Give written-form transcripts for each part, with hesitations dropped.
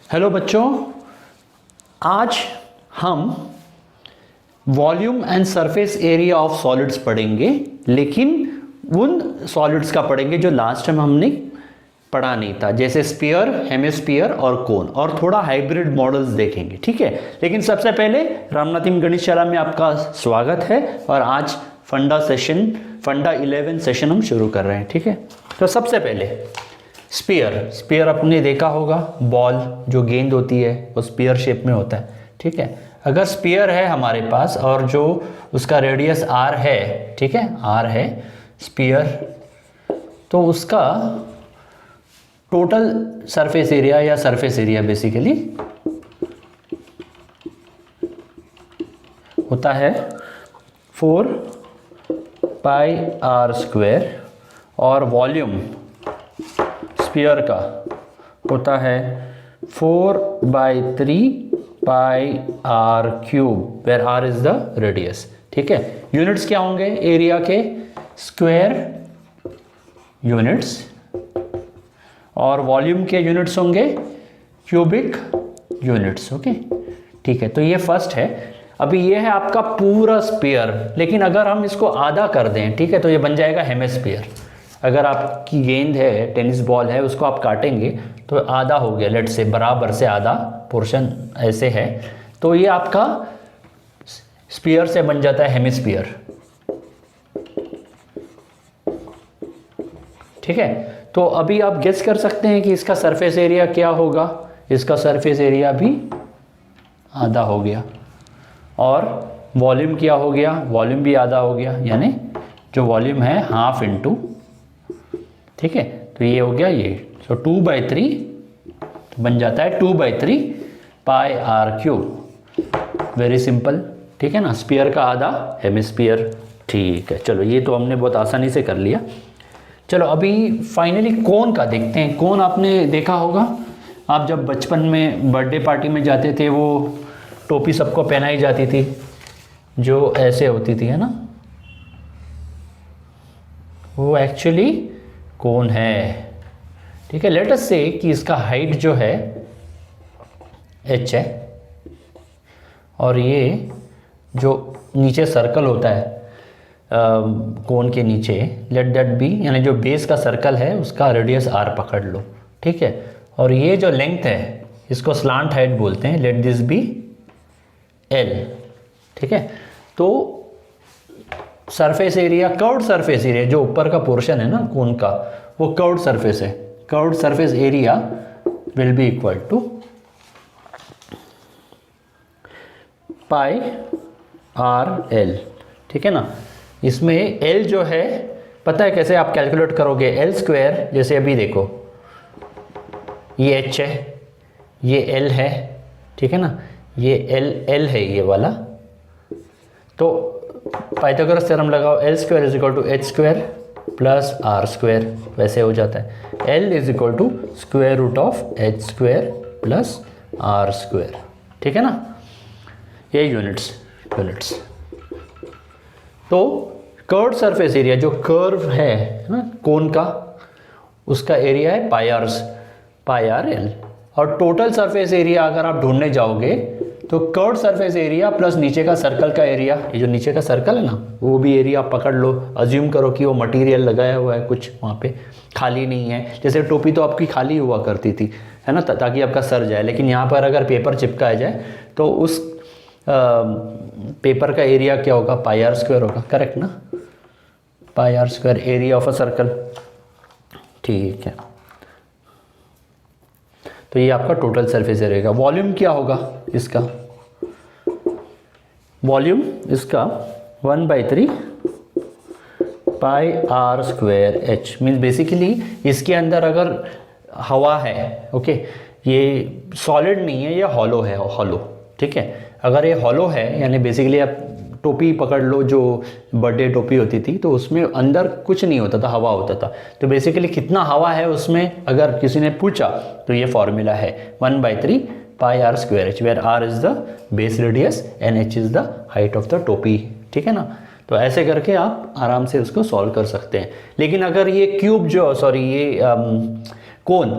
Hello बच्चों, आज हम volume and surface area of solids पढ़ेंगे, लेकिन उन सॉलिड्स का पढ़ेंगे जो लास्ट टाइम हमने पढ़ा नहीं था, जैसे स्फीयर, हेमिस्फीयर और कोन, और थोड़ा हाइब्रिड मॉडल्स देखेंगे। ठीक है, लेकिन सबसे पहले रामनाथिम गणितशाला में आपका स्वागत है और आज फंडा 11 सेशन हम शुरू कर रहे हैं। ठीक है, तो सबसे पहले स्पीयर आपने देखा होगा, बॉल जो गेंद होती है वो स्पीयर शेप में होता है। ठीक है, अगर स्पीयर है हमारे पास और जो उसका रेडियस r है, ठीक है, r है स्पीयर, तो उसका टोटल सरफेस एरिया या सरफेस एरिया बेसिकली होता है 4πr², और वॉल्यूम स्फीयर का होता है 4/3πr³, where r is the radius. ठीक है, यूनिट्स क्या होंगे एरिया के? स्क्वायर यूनिट्स, और वॉल्यूम के यूनिट्स होंगे क्यूबिक यूनिट्स। ओके, ठीक है, तो ये फर्स्ट है। अभी ये है आपका पूरा स्फीयर, लेकिन अगर हम इसको आधा कर दें, ठीक है, तो ये बन जाएगा हेमिस्फीयर। अगर आपकी गेंद है, टेनिस बॉल है, उसको आप काटेंगे तो आधा हो गया, लेट से बराबर से आधा पोर्शन ऐसे है, तो ये आपका स्फीयर से बन जाता है हेमिस्फीयर। ठीक है, तो अभी आप गेस कर सकते हैं कि इसका सरफेस एरिया क्या होगा। इसका सरफेस एरिया भी आधा हो गया, और वॉल्यूम क्या हो गया? वॉल्यूम भी आधा हो गया, यानी जो वॉल्यूम है हाफ इंटू, ठीक है, तो ये हो गया ये, सो 2/3 तो बन जाता है 2/3πr³। वेरी सिंपल, ठीक है ना, स्फीयर का आधा हेमिस्फीयर। ठीक है, चलो ये तो हमने बहुत आसानी से कर लिया। चलो अभी फाइनली कोन का देखते हैं। कोन आपने देखा होगा, आप जब बचपन में बर्थडे पार्टी में जाते थे, वो टोपी सबको पहनाई जाती थी जो ऐसे होती थी, है ना, वो एक्चुअली कोन है। ठीक है, लेट अस से कि इसका हाइट जो है h है, और ये जो नीचे सर्कल होता है कोन के नीचे, लेट दैट बी, यानी जो बेस का सर्कल है उसका रेडियस r पकड़ लो। ठीक है, और ये जो लेंथ है इसको स्लांट हाइट बोलते हैं, लेट दिस बी l। ठीक है, तो surface area, curved surface area, जो ऊपर का पोर्शन है ना कोन का, वो कर्व्ड सरफेस है। Curved surface area will be equal to πr/l। ठीक है ना, इसमें l जो है, पता है कैसे आप कैलकुलेट करोगे? l², जैसे अभी देखो ये h है, ये l है, ठीक है ना, ये l है ये वाला, तो पाइथागोरस थ्योरम लगाओ, l² = h² + r², वैसे हो जाता है l = h² + r²। ठीक है ना, ये यूनिट्स। तो कर्व्ड सरफेस एरिया, जो कर्व है ना कोन का, उसका एरिया है πr/l, और टोटल सरफेस एरिया अगर आप ढूंढने जाओगे तो कर्व्ड सरफेस एरिया प्लस नीचे का सर्कल का एरिया, ये जो नीचे का सर्कल है ना, वो भी एरिया आप पकड़ लो। अज्यूम करो कि वो मटेरियल लगाया हुआ है कुछ वहाँ पे, खाली नहीं है। जैसे टोपी तो आपकी खाली हुआ करती थी, है ना, ताकि आपका सर जाए, लेकिन यहाँ पर अगर पेपर चिपकाया जाए तो उस पेपर का एरिया क्या होगा? πr² होगा, करेक्ट ना, πr² area of a circle. ठीक है, तो ये आपका टोटल सरफेस एरिया का। वॉल्यूम क्या होगा इसका? वॉल्यूम इसका 1/3πr²h, मीन्स बेसिकली इसके अंदर अगर हवा है, ओके, ये सॉलिड नहीं है, ये हॉलो है, हॉलो। ठीक है, अगर ये हॉलो है, यानी बेसिकली आप टोपी पकड़ लो, जो बर्थडे टोपी होती थी, तो उसमें अंदर कुछ नहीं होता था, हवा होता था। तो बेसिकली कितना हवा है उसमें अगर किसी ने पूछा तो ये फॉर्मूला है 1/3πr²h, where r is the base radius and h is the height of the टोपी। ठीक है ना, तो ऐसे करके आप आराम से उसको सॉल्व कर सकते हैं। लेकिन अगर ये क्यूब जो, सॉरी ये कोन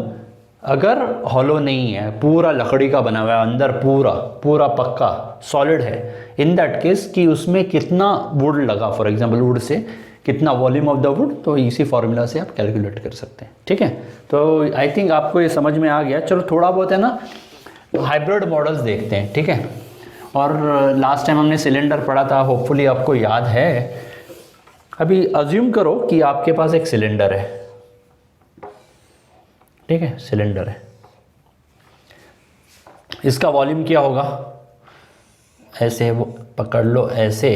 अगर हॉलो नहीं है, पूरा लकड़ी का बना हुआ है, अंदर पूरा पूरा पक्का सॉलिड है, इन दैट केस कि उसमें कितना वुड लगा, फॉर एग्जांपल वुड से कितना वॉल्यूम ऑफ द वुड, तो इसी फॉर्मूला से आप कैलकुलेट कर सकते हैं। ठीक है, तो आई थिंक आपको ये समझ में आ गया। चलो थोड़ा बहुत है ना हाइब्रिड मॉडल्स देखते हैं। ठीक है, और लास्ट टाइम हमने सिलेंडर पढ़ा था, होपफुली आपको याद है। अभी अज्यूम करो कि आपके पास एक सिलेंडर है। ठीक है, सिलेंडर है, इसका वॉल्यूम क्या होगा, ऐसे वो पकड़ लो, ऐसे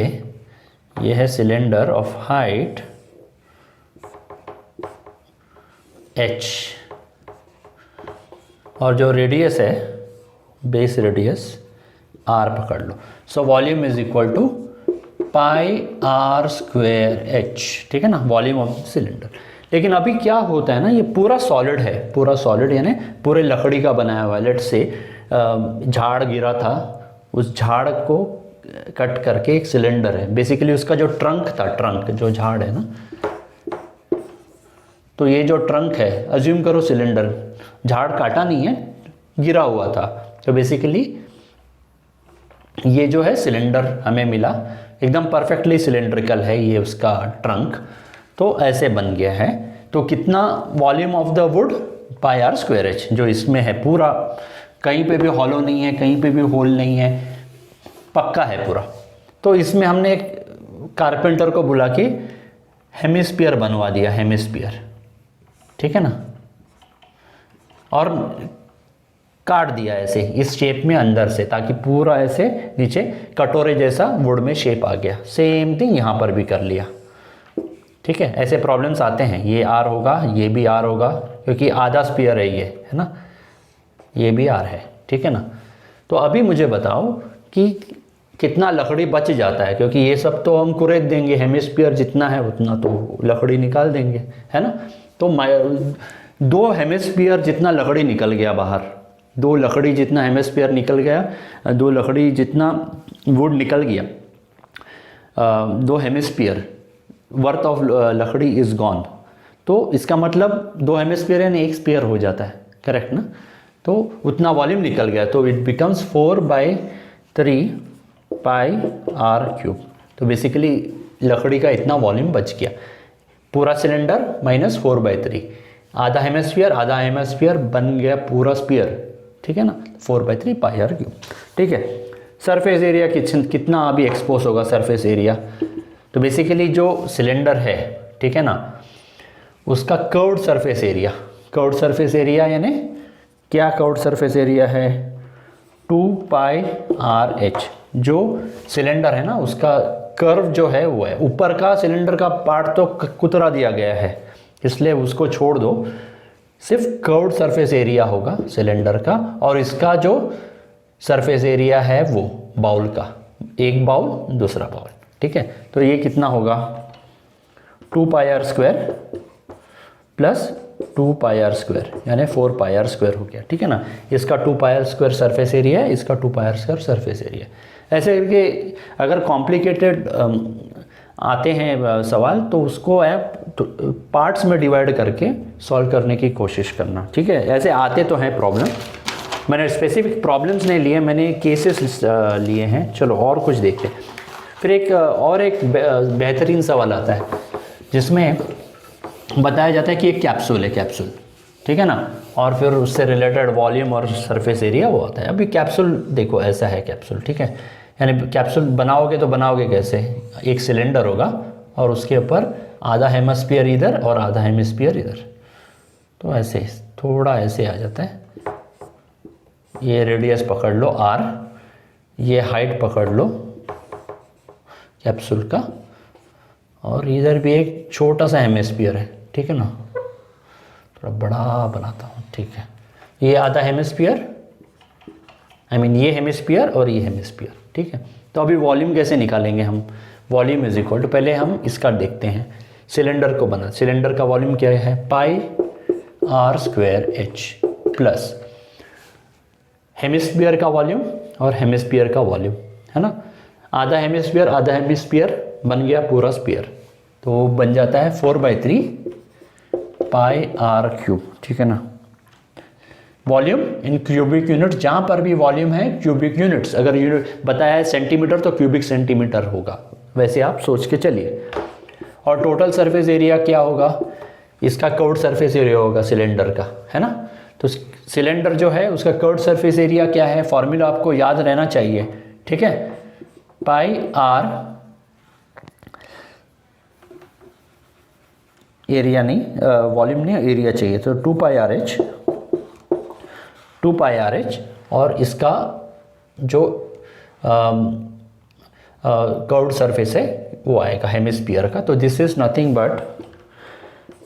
ये है सिलेंडर ऑफ हाइट h, और जो रेडियस है बेस रेडियस r पकड़ लो। So volume is equal to pi r square h। ठीक है ना, वॉल्यूम ऑफ सिलेंडर। लेकिन अभी क्या होता है ना, ये पूरा सॉलिड है, पूरा सॉलिड यानी पूरे लकड़ी का बनाया हुआ है। लेट से झाड़ गिरा था, उस झाड़ को कट करके एक सिलेंडर है, बेसिकली उसका जो ट्रंक था, ट्रंक जो झाड़ है ना, तो ये जो ट्रंक है, अज्यूम करो सिलेंडर, झाड़ काटा नहीं है, गिरा हुआ था, तो बेसिकली ये जो है सिलेंडर हमें मिला, एकदम परफेक्टली सिलेंड्रिकल है ये उसका ट्रंक, तो ऐसे बन गया है। तो कितना volume of the wood, pi r square h, जो इसमें है पूरा, कहीं पे भी हॉलो नहीं है, कहीं पे भी होल नहीं है, पक्का है पूरा। तो इसमें हमने एक कारपेंटर को बुला के हेमिस्फीयर बनवा दिया, हेमिस्फीयर। ठीक है ना, और काट दिया ऐसे इस शेप में अंदर से, ताकि पूरा ऐसे नीचे कटोरे जैसा वुड में शेप आ गया। सेम थिंग यहाँ पर भी कर लिया। ठीक है, ऐसे प्रॉब्लम्स आते हैं, ये आर होगा, ये भी आर होगा, क्योंकि आधा स्पीयर है ये, है ना, ये भी आर है। ठीक है ना, तो अभी मुझे बताओ कि कितना लकड़ी बच जाता है, क्योंकि ये सब तो हम कुरेद देंगे, हेमिस्फीयर जितना है उतना तो लकड़ी निकाल देंगे, है ना। तो 2 हेमिस्फीयर जितना लकड़ी निकल गया बाहर, 2 लकड़ी जितना हेमिस्फीयर निकल गया, 2 लकड़ी जितना वुड निकल गया, 2 हेमिस्फीयर वर्थ ऑफ लकड़ी इज गॉन। तो इसका मतलब 2 हेमिस्फीयर यानी 1 स्फीयर हो जाता है, करेक्ट ना। तो उतना वॉल्यूम निकल गया, तो it becomes 4/3 pi r cube. तो बेसिकली लकड़ी का इतना वॉल्यूम बच गया, पूरा सिलेंडर माइनस 4/3, आधा हेमिस्फीयर बन गया पूरा स्फीयर। ठीक है ना, 4/3 पाई आर क्यूब। ठीक है, सरफेस एरिया कितना अभी एक्सपोज होगा, सरफेस एरिया, तो बेसिकली जो सिलेंडर है, ठीक है ना, उसका कर्व्ड सरफेस एरिया यानी क्या, कर्व्ड सरफेस एरिया है 2 पाई आर एच। जो सिलेंडर है ना, उसका कर्व जो है वो है, ऊपर का सिलेंडर का पार्ट तो कुतरा दिया गया है, इसलिए उसको छोड़ दो, सिर्फ कर्व्ड सरफेस एरिया होगा सिलेंडर का, और इसका जो सरफेस एरिया है वो बाउल का, एक बाउल दूसरा बाउल। ठीक है, तो ये कितना होगा 2 pi r square plus 2 pi r square यानी 4 पाई आर स्क्वायर हो गया। ठीक है ना, इसका 2 pi r square surface area है, इसका 2 pi r square surface area. ऐसे करके अगर कॉम्प्लिकेटेड आते हैं सवाल, तो उसको आप पार्ट्स में डिवाइड करके सॉल्व करने की कोशिश करना। ठीक है, ऐसे आते तो हैं प्रॉब्लम, मैंने स्पेसिफिक प्रॉब्लम्स नहीं लिए, मैंने केसेस लिए हैं। चलो और कुछ देखते हैं। फिर एक बेहतरीन सवाल आता है जिसमें बताया जाता है कि एक कैप्सूल है, कैप्सूल, ठीक है ना, और फिर उससे रिलेटेड वॉल्यूम और सरफेस एरिया वो आता है। अभी कैप्सूल देखो, ऐसा है कैप्सूल, ठीक है, यानी कैप्सूल बनाओगे तो बनाओगे कैसे, एक सिलेंडर होगा और उसके ऊपर आधा हेमिस्फीयर इधर और आधा हेमिस्फीयर इधर, तो ऐसे थोड़ा ऐसे आ जाता है। ये रेडियस पकड़ लो r, ये हाइट पकड़ लो कैप्सूल का, और इधर भी एक छोटा सा हेमिस्फीयर है, ठीक है ना, थोड़ा बड़ा बनाता हूँ, ठीक है, ये आधा हेमिस्फीयर, ये हेमिस्फीयर और ये हेमिस्फीयर, ठीक है। तो अभी वॉल्यूम कैसे निकालेंगे हम, वॉल्यूम इज इक्वल टू, पहले हम इसका देखते हैं, सिलेंडर को बना, सिलेंडर का वॉल्यूम क्या है, pi r square h plus hemisphere का वॉल्यूम और हेमिस्फीयर का वॉल्यूम, है ना, आधा हेमिस्फीयर बन गया पूरा स्फीयर, तो वो बन जाता है 4/3 पाई आर क्यूब, ठीक है ना। वॉल्यूम इन क्यूबिक यूनिट्स, जहाँ पर भी वॉल्यूम है क्यूबिक यूनिट्स, अगर यूनिट बताया है सेंटीमीटर तो क्यूबिक सेंटीमीटर होगा, वैसे आप सोच के चलिए। और टोटल सरफेस एरिया क्या होगा, इसका कर्व्ड सरफेस एरिया होगा सिलेंडर का, है ना। तो सिलेंडर जो है उसका कर्व्ड सरफेस एरिया क्या है, फॉर्मूला आपको याद रहना चाहिए, ठीक है, पाई आर, एरिया नहीं वॉल्यूम नहीं, एरिया चाहिए, तो 2 pi R H, 2 pi R H, और इसका जो कर्व्ड सरफेस है वो आएगा हेमिस्फीयर का। तो this is nothing but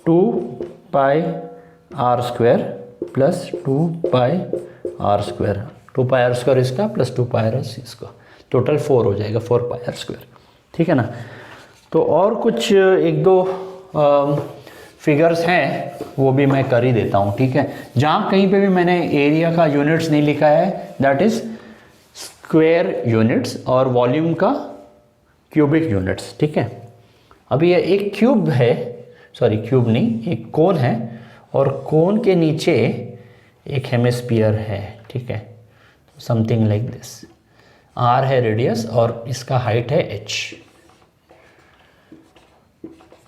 2 pi r square plus 2 pi r square, 2 pi r square इसका प्लस 2 पाई आर इसका, टोटल 4 हो जाएगा, 4 पाई आर स्क्वायर, ठीक है ना। तो और कुछ एक दो फिगर्स हैं वो भी मैं कर ही देता हूँ, ठीक है। जहाँ कहीं पे भी मैंने एरिया का यूनिट्स नहीं लिखा है, दैट इज स्क्वायर यूनिट्स, और वॉल्यूम का क्यूबिक यूनिट्स, ठीक है। अभी ये एक क्यूब है, सॉरी क्यूब नहीं, एक कोन है, और कोन के नीचे एक हेमिस्फीयर है, ठीक है, समथिंग लाइक दिस, आर है रेडियस और इसका हाइट है एच।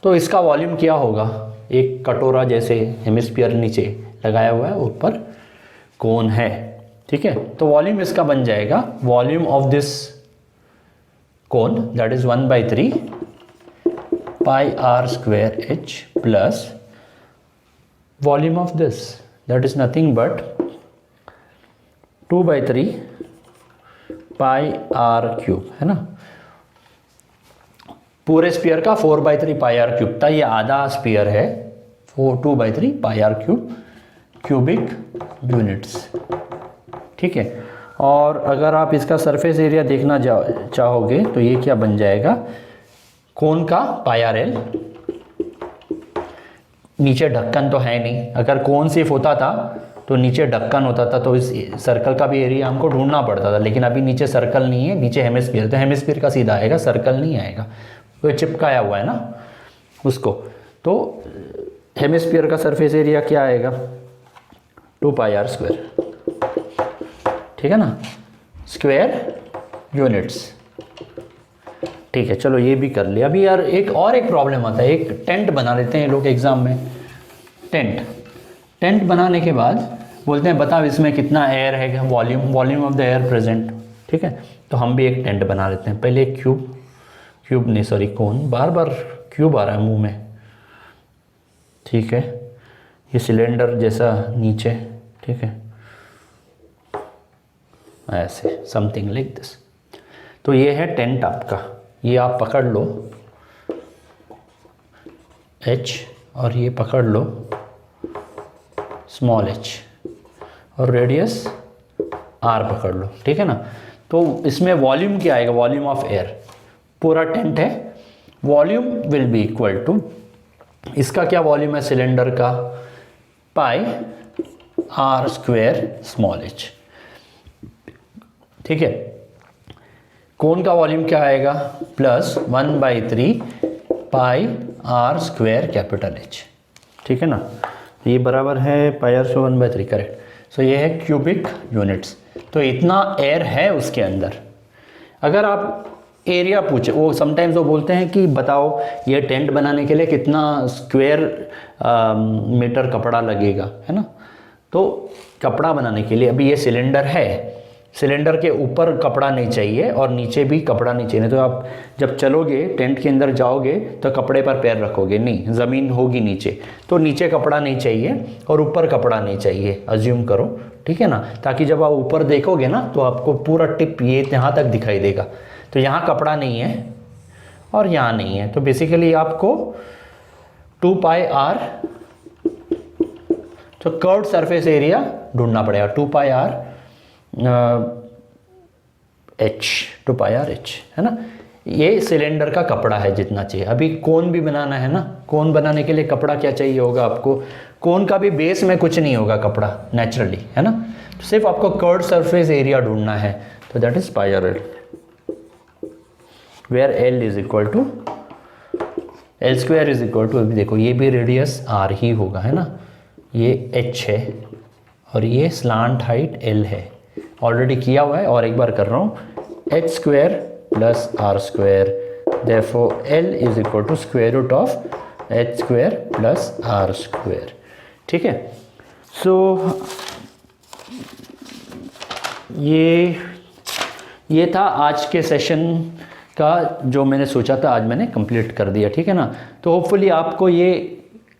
तो इसका वॉल्यूम क्या होगा, एक कटोरा जैसे हेमिस्फीयर नीचे लगाया हुआ है, ऊपर कोन है, ठीक है। तो वॉल्यूम इसका बन जाएगा, volume of this cone that is 1/3 pi r square h plus volume of this that is nothing but 2/3 pi r cube, है ना। पूरे स्पीयर का 4/3 पाई आर क्यूब था, ये आधा स्पीयर है, 2/3 pi r cube cubic units, ठीक है। और अगर आप इसका सरफेस एरिया देखना चाहोगे तो ये क्या बन जाएगा, कोन का पाई आर एल, नीचे ढक्कन तो है नहीं, अगर कोन सिर्फ होता था तो नीचे ढक्कन होता था, तो इस सर्कल का भी एरिया हमको ढूंढना पड़ता था, लेकिन अभी नीचे सर्कल नहीं है, नीचे हेमिस्फीयर, तो हेमिस्फीयर का सीधा आएगा, सर्कल नहीं आएगा, वो चिपकाया हुआ है ना उसको। तो हेमिस्फीयर का सरफेस एरिया क्या आएगा, 2 पाई आर स्क्वायर, ठीक है ना, स्क्वायर यूनिट्स, ठीक है। चलो ये भी कर लिया। अभी यार एक प्रॉब्लम आता है, एक टेंट बना लेते हैं लोग एग्जाम में, टेंट बनाने के बाद बोलते हैं बताओ इसमें कितना एयर है, volume of the air present, ठीक है। तो हम भी एक टेंट बना लेते हैं, पहले एक क्यूब नहीं सॉरी कोन, बार बार क्यूब आ रहा है मुंह में, ठीक है, ये सिलेंडर जैसा नीचे, ठीक है, ऐसे समथिंग लाइक दिस। तो ये है टेंट आपका, ये आप पकड़ लो H, और ये पकड़ लो स्मॉल h, और रेडियस r पकड़ लो, ठीक है ना। तो इसमें वॉल्यूम क्या आएगा, वॉल्यूम ऑफ एयर, पूरा टेंट है, volume will be equal to, इसका क्या वॉल्यूम है सिलेंडर का, pi r square small h, ठीक है। कोन का वॉल्यूम क्या आएगा, plus 1/3 pi r square capital H, ठीक है ना। ये बराबर है pi r square 1/3, correct. So ये है क्यूबिक यूनिट्स। तो इतना एयर है उसके अंदर। अगर आप एरिया पूछे, वो समटाइम्स वो बोलते हैं कि बताओ ये टेंट बनाने के लिए कितना स्क्वायर मीटर कपड़ा लगेगा, है ना। तो कपड़ा बनाने के लिए, अभी ये सिलेंडर है, सिलेंडर के ऊपर कपड़ा नहीं चाहिए और नीचे भी कपड़ा नहीं चाहिए, तो आप जब चलोगे टेंट के अंदर जाओगे तो कपड़े पर पैर रखोगे नहीं, ज़मीन होगी नीचे, तो नीचे कपड़ा नहीं चाहिए और ऊपर कपड़ा नहीं चाहिए, अज्यूम करो, ठीक है ना। ताकि जब आप ऊपर देखोगे ना तो आपको पूरा टिप ये यहाँ तक दिखाई देगा। तो यहाँ कपड़ा नहीं है और यहाँ नहीं है, तो बेसिकली आपको 2 पाई आर, तो कर्व्ड सरफेस एरिया ढूंढना पड़ेगा, 2 pi r H, 2 pi r H, है ना। ये सिलेंडर का कपड़ा है जितना चाहिए। अभी कोन भी बनाना है ना, कोन बनाने के लिए कपड़ा क्या चाहिए होगा आपको, कोन का भी बेस में कुछ नहीं होगा कपड़ा नेचुरली, है ना। तो सिर्फ आपको कर्व्ड सरफेस एरिया ढूंढना है, तो that is pi r l, where L is equal to L square is equal to, अभी देखो ये भी रेडियस R ही होगा, है ना, ये H है और ये स्लांट हाइट l है, ऑलरेडी किया हुआ है और एक बार कर रहा हूँ, h square plus r square, therefore l is equal to square root of h square plus r square. ठीक है, सो ये था आज के सेशन का, जो मैंने सोचा था आज मैंने कंप्लीट कर दिया। ठीक है ना, तो होपफुली आपको ये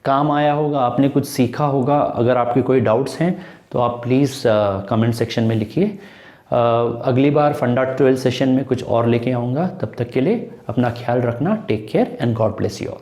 काम आया होगा, आपने कुछ सीखा होगा। अगर आपके कोई डाउट्स हैं तो आप प्लीज़ कमेंट सेक्शन में लिखिए। अगली बार फंडा 12 सेशन में कुछ और लेके आऊँगा। तब तक के लिए अपना ख्याल रखना। Take care and God bless you all.